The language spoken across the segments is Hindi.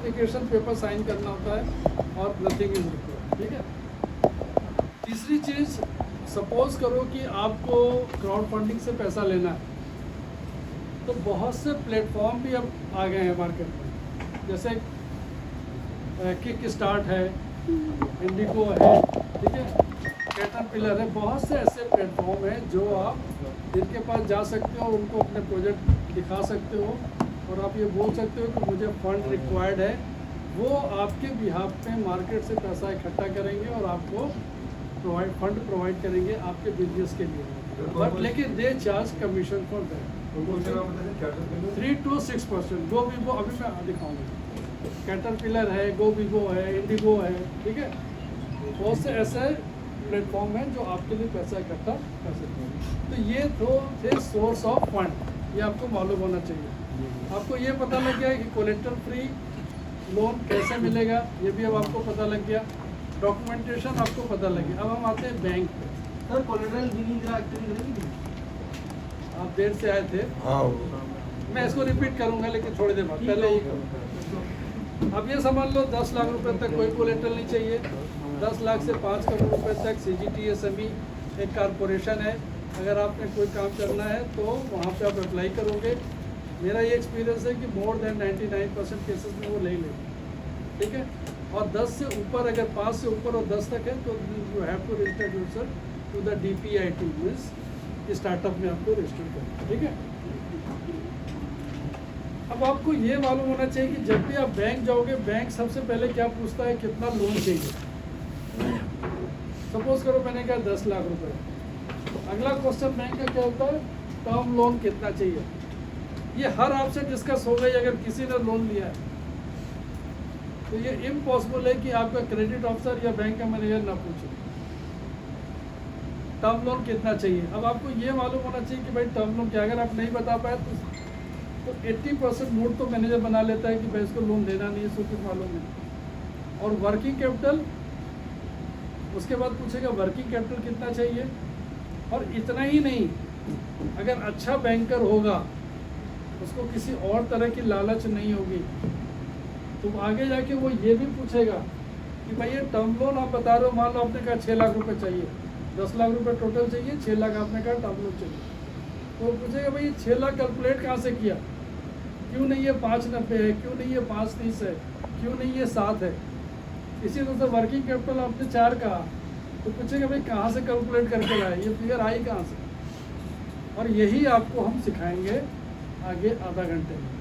एप्लीकेशन पेपर साइन करना होता है और नथिंग इज रिक्वायर्ड, ठीक है। तीसरी चीज़, सपोज करो कि आपको क्राउड फंडिंग से पैसा लेना है, तो बहुत से प्लेटफॉर्म भी अब आ गए हैं मार्केट में, जैसे किक स्टार्ट है, इंडिगो है, ठीक है, कैटरपिलर है। बहुत से ऐसे प्लेटफॉर्म हैं जो आप जिनके पास जा सकते हो, उनको अपने प्रोजेक्ट दिखा सकते हो और आप ये बोल सकते हो कि मुझे फंड रिक्वायर्ड है। वो आपके बिहाफ पे मार्केट से पैसा इकट्ठा करेंगे और आपको फंड प्रोवाइड करेंगे आपके बिजनेस के लिए, बट लेकिन they charge commission for that 3 to 6%। Go Vivo अभी मैं दिखाऊंगा, कैटरपिलर है, गो वीवो है, इंडिगो है, ठीक है। बहुत से ऐसे प्लेटफॉर्म हैं जो आपके लिए पैसा इकट्ठा कर सकते हैं। तो ये दो थे सोर्स ऑफ फंड, ये आपको मालूम होना चाहिए। आपको ये पता लग गया कि कोलेटरल फ्री लोन कैसे मिलेगा, ये भी अब आपको पता लग गया। डॉक्यूमेंटेशन आपको पता लग गया। अब हम आते हैं बैंक पे। सर कोलेटरल बिलिंग एक्टिविटी आप देर से आए थे, मैं इसको रिपीट करूंगा लेकिन थोड़ी देर बाद, पहले ही करूँगा। अब ये समझ लो 10 लाख रुपए तक कोई कोलेटरल नहीं चाहिए। 10 लाख से 5 करोड़ रुपए तक CGTSME एक कारपोरेशन है। अगर आपने कोई काम करना है तो वहाँ पे आप अप्लाई करोगे। मेरा ये एक्सपीरियंस है कि मोर देन 99% केसेस में वो ले लेंगे, ठीक है। और 10 से ऊपर, अगर 5 से ऊपर और 10 तक है तो you have to register yourself to the DPIT, means startup में आपको रजिस्टर करना, ठीक है। अब आपको ये मालूम होना चाहिए कि जब भी आप बैंक जाओगे, बैंक सबसे पहले क्या पूछता है, कितना लोन चाहिए। सपोज करो मैंने कहा 10 लाख रुपए, अगला क्वेश्चन बैंक का क्या होता है, टर्म लोन कितना चाहिए। ये हर आपसे डिस्कस हो गई। अगर किसी ने लोन लिया है तो ये इम्पॉसिबल है कि आपका क्रेडिट ऑफिसर या बैंक का मैनेजर ना पूछे टर्म लोन कितना चाहिए। अब आपको ये मालूम होना चाहिए कि भाई टर्म लोन क्या, अगर आप नहीं बता पाए तो 80% मूड तो मैनेजर बना लेता है कि भाई इसको लोन देना नहीं है, इसको कुछ मालूम नहीं। और वर्किंग कैपिटल, उसके बाद पूछेगा वर्किंग कैपिटल कितना चाहिए। और इतना ही नहीं, अगर अच्छा बैंकर होगा, उसको किसी और तरह की लालच नहीं होगी, तो आगे जाके वो ये भी पूछेगा कि भाई ये टर्म लोन आप बता रहे हो, मान लो आपने कहा 6 लाख रुपए चाहिए, 10 लाख रुपए टोटल चाहिए, 6 लाख आपने कहा टर्म लोन चाहिए, तो वो पूछेगा भाई ये 6 लाख कैलकुलेट कहाँ से किया, क्यों नहीं ये 590 है, क्यों नहीं ये 530 है, क्यों नहीं ये 7 है। इसी तरह से वर्किंग कैपिटल आपने 4 कहा, तो पूछेगा भाई कहाँ से कैलकुलेट करके लाए, ये फिगर आई कहाँ से। और यही आपको हम सिखाएंगे आगे आधा घंटे में।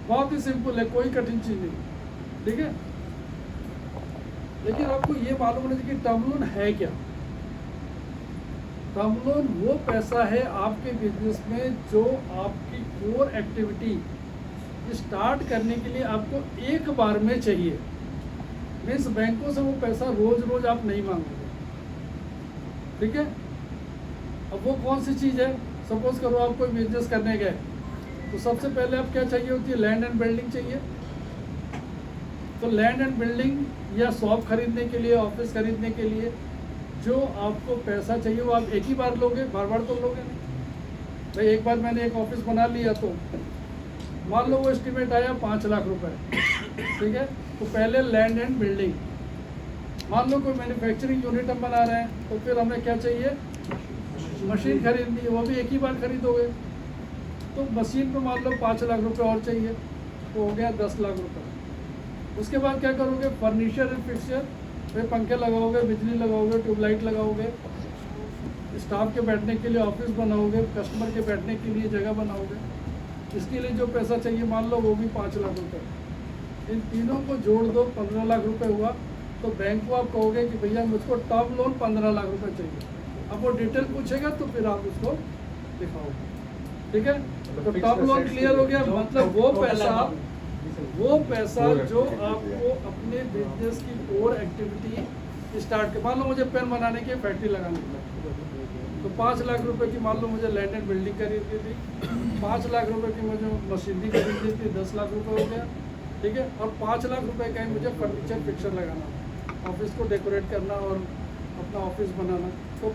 बहुत ही सिंपल है, कोई कठिन चीज़ नहीं, ठीक है। लेकिन आपको ये मालूम होना चाहिए कि टर्म लोन है क्या। टर्म लोन वो पैसा है आपके बिजनेस में जो आपकी कोर एक्टिविटी स्टार्ट करने के लिए आपको एक बार में चाहिए। मीन्स बैंकों से वो पैसा रोज रोज आप नहीं मांगोगे, ठीक है। अब वो कौन सी चीज़ है, सपोज करो आप कोई बिजनेस करने गए, तो सबसे पहले आप क्या चाहिए होती है, लैंड एंड बिल्डिंग चाहिए। तो लैंड एंड बिल्डिंग या शॉप खरीदने के लिए, ऑफिस खरीदने के लिए जो आपको पैसा चाहिए वो आप एक ही बार लोगे, बार बार तो लोगे नहीं। भाई एक बार मैंने एक ऑफिस बना लिया तो मान लो वो एस्टिमेट आया 5 लाख रुपए, ठीक है। तो पहले लैंड एंड बिल्डिंग, मान लो कोई मैन्युफैक्चरिंग यूनिट हम बना रहे हैं, तो फिर हमें क्या चाहिए, मशीन खरीदनी है, वो भी एक ही बार खरीदोगे, तो मशीन पे मान लो 5 लाख रुपए और चाहिए, तो हो गया 10 लाख रुपए। उसके बाद क्या करोगे, फर्नीचर एंड फिक्सचर, फिर पंखे लगाओगे, बिजली लगाओगे, ट्यूबलाइट लगाओगे, स्टाफ के बैठने के लिए ऑफिस बनाओगे, कस्टमर के बैठने के लिए जगह बनाओगे। इसके लिए जो पैसा चाहिए मान लो वो भी 5 लाख रुपए। इन तीनों को जोड़ दो, 15 लाख रुपए हुआ। तो बैंक को आप कहोगे कि भैया मुझको टर्म लोन 15 लाख रुपए चाहिए। अब वो डिटेल पूछेगा तो फिर आप उसको दिखाओगे, ठीक है। तो टर्म लोन क्लियर हो गया, मतलब वो पैसा जो आपको अपने बिजनेस की कोर एक्टिविटी स्टार्ट कर, मान लो मुझे पेन बनाने की फैक्ट्री लगाने की, तो 5 लाख रुपए की मान लो मुझे लैंड एंड बिल्डिंग खरीदनी थी, 5 लाख रुपए की मुझे मशीनरी खरीदनी थी, 10 लाख रुपए हो गया, ठीक है। और 5 लाख रुपए का ही मुझे फर्नीचर फिक्सर लगाना, ऑफिस को डेकोरेट करना और अपना ऑफिस बनाना, तो